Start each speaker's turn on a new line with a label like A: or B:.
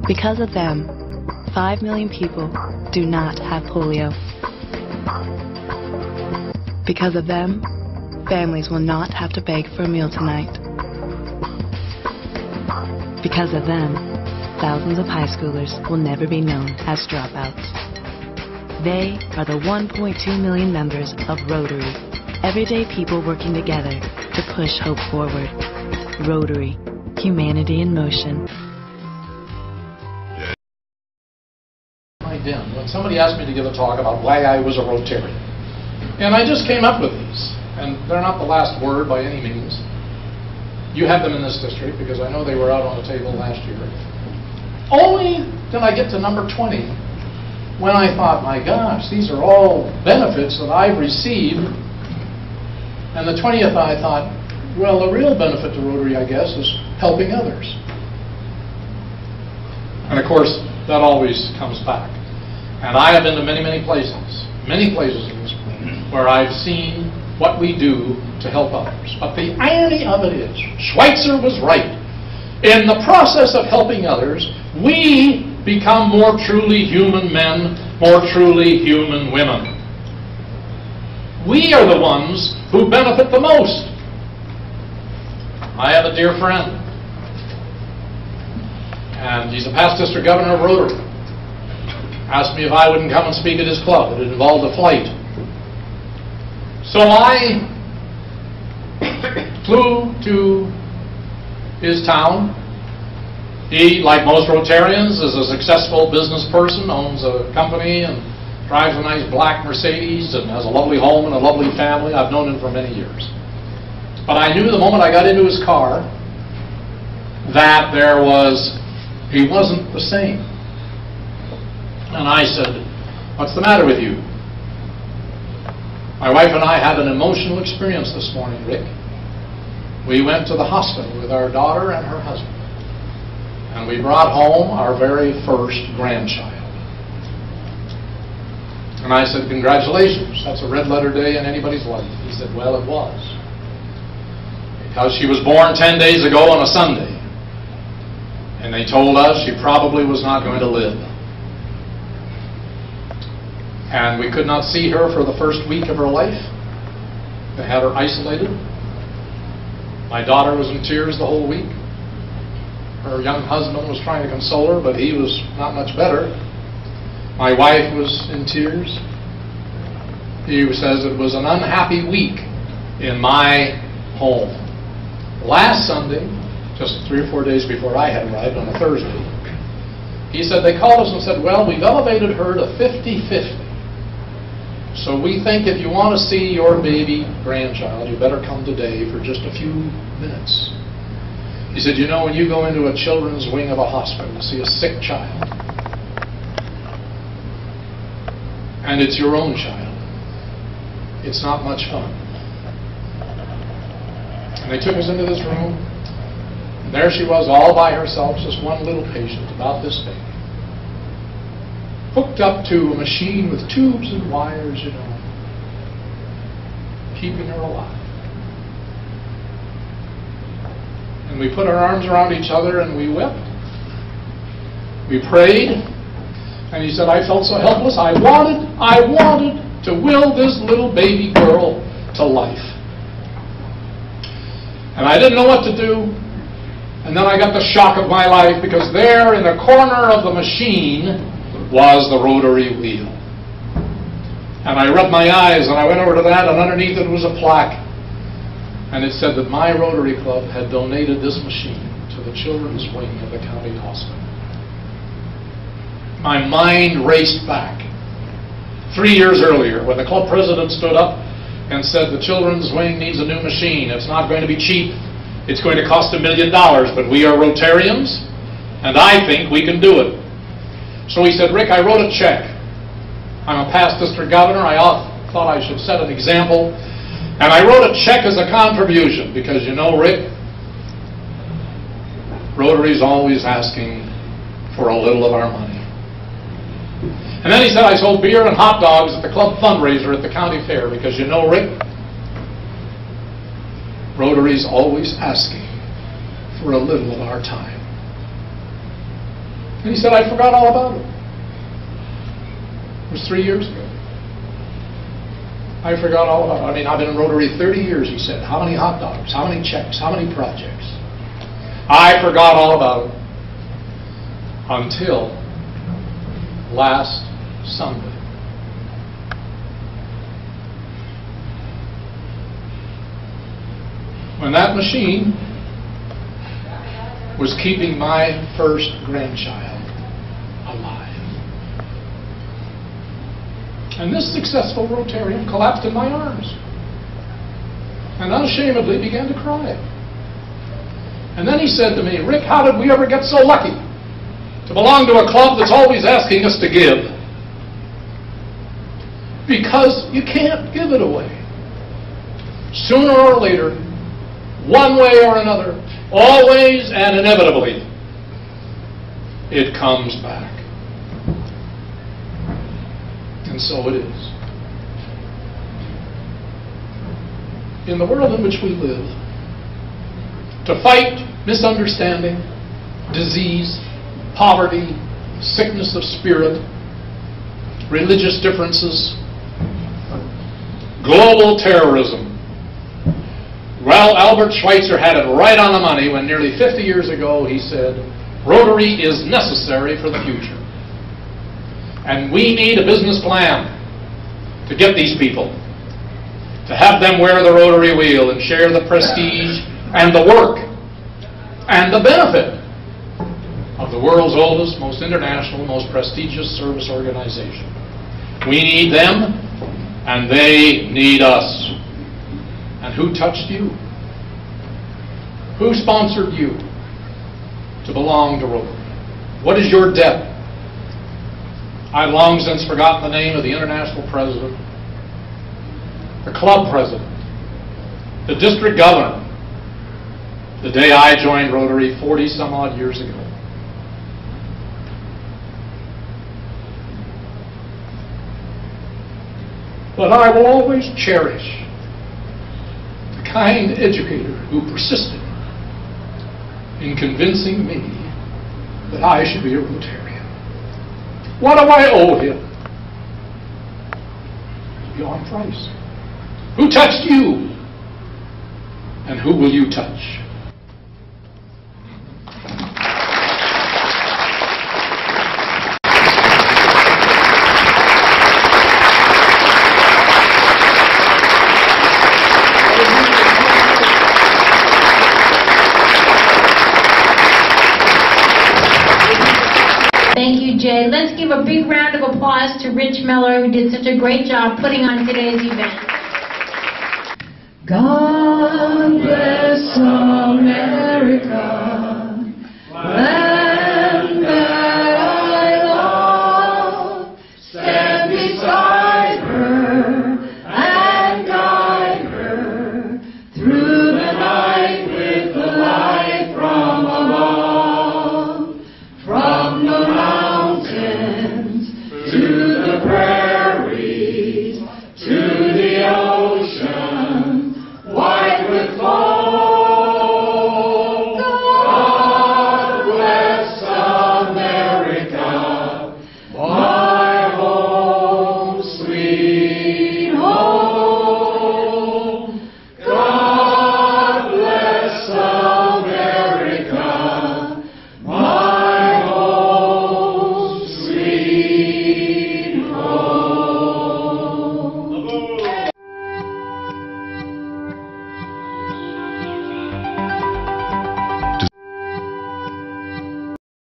A: Because of them, 5 million people do not have polio. Because of them, families will not have to beg for a meal tonight. Because of them, thousands of high schoolers will never be known as dropouts. They are the 1.2 million members of Rotary, everyday people working together to push hope forward. Rotary, humanity in motion.
B: When somebody asked me to give a talk about why I was a Rotarian, and I just came up with these, and they're not the last word by any means. You have them in this district because I know they were out on the table last year. Only did I get to number 20 when I thought, my gosh, these are all benefits that I've received. And the 20th I thought, well, the real benefit to Rotary, I guess, is helping others. And of course, that always comes back. And I have been to many, many places in this place, where I've seen what we do to help others. But the irony of it is, Schweitzer was right. In the process of helping others, we become more truly human men, more truly human women. We are the ones who benefit the most. I have a dear friend, and he's a past district governor of Rotary. Asked me if I wouldn't come and speak at his club. It involved a flight. So I flew to his town. He, like most Rotarians, is a successful business person, owns a company and drives a nice black Mercedes and has a lovely home and a lovely family. I've known him for many years. But I knew the moment I got into his car that he wasn't the same. And I said, what's the matter with you? My wife and I had an emotional experience this morning, Rick. We went to the hospital with our daughter and her husband. And we brought home our very first grandchild. And I said, congratulations. That's a red letter day in anybody's life. He said, well, it was. Because she was born 10 days ago on a Sunday. And they told us she probably was not going to live. And we could not see her for the first week of her life. They had her isolated. My daughter was in tears the whole week. Her young husband was trying to console her, but he was not much better. My wife was in tears. He says it was an unhappy week in my home. Last Sunday, just 3 or 4 days before I had arrived on a Thursday, he said they called us and said, well, we've elevated her to 50-50. So we think if you want to see your baby grandchild, you better come today for just a few minutes. He said, you know, when you go into a children's wing of a hospital to see a sick child, and it's your own child, it's not much fun. And they took us into this room, and there she was all by herself, just one little patient, about this big, hooked up to a machine with tubes and wires, you know, keeping her alive. And we put our arms around each other and we wept. We prayed, and he said, I felt so helpless. I wanted to will this little baby girl to life. And I didn't know what to do. And then I got the shock of my life, because there in the corner of the machine was the rotary wheel. And I rubbed my eyes and I went over to that, and underneath it was a plaque. And it said that my Rotary Club had donated this machine to the children's wing of the county hospital. My mind raced back. 3 years earlier, when the club president stood up and said the children's wing needs a new machine. It's not going to be cheap. It's going to cost $1 million, but we are Rotarians, and I think we can do it. So he said, Rick, I wrote a check. I'm a past district governor. I thought I should set an example. And I wrote a check as a contribution, because you know, Rick, Rotary's always asking for a little of our money. And then he said, I sold beer and hot dogs at the club fundraiser at the county fair, because you know, Rick, Rotary's always asking for a little of our time. And he said, I forgot all about it. It was 3 years ago. I forgot all about it. I mean, I've been in Rotary 30 years, he said. How many hot dogs? How many checks? How many projects? I forgot all about it until last Sunday. When that machine was keeping my first grandchild alive. And this successful Rotarian collapsed in my arms and unashamedly began to cry. And then he said to me, Rick, how did we ever get so lucky to belong to a club that's always asking us to give? Because you can't give it away. Sooner or later, one way or another, always and inevitably, it comes back. And so it is. In the world in which we live, to fight misunderstanding, disease, poverty, sickness of spirit, religious differences, global terrorism. Well, Albert Schweitzer had it right on the money when nearly 50 years ago he said, Rotary is necessary for the future. And we need a business plan to get these people, to have them wear the Rotary wheel and share the prestige and the work and the benefit of the world's oldest, most international, most prestigious service organization. We need them, and they need us. And who touched you? Who sponsored you to belong to Rotary? What is your debt? I've long since forgotten the name of the international president, the club president, the district governor, the day I joined Rotary 40 some odd years ago. But I will always cherish the kind educator who persisted in convincing me that I should be a Rotarian. What do I owe him? Beyond price. Who touched you? And who will you touch?
C: Thank you, Jay. Let's give a big round of applause to Rich Miller, who did such a great job putting on today's event. God bless America.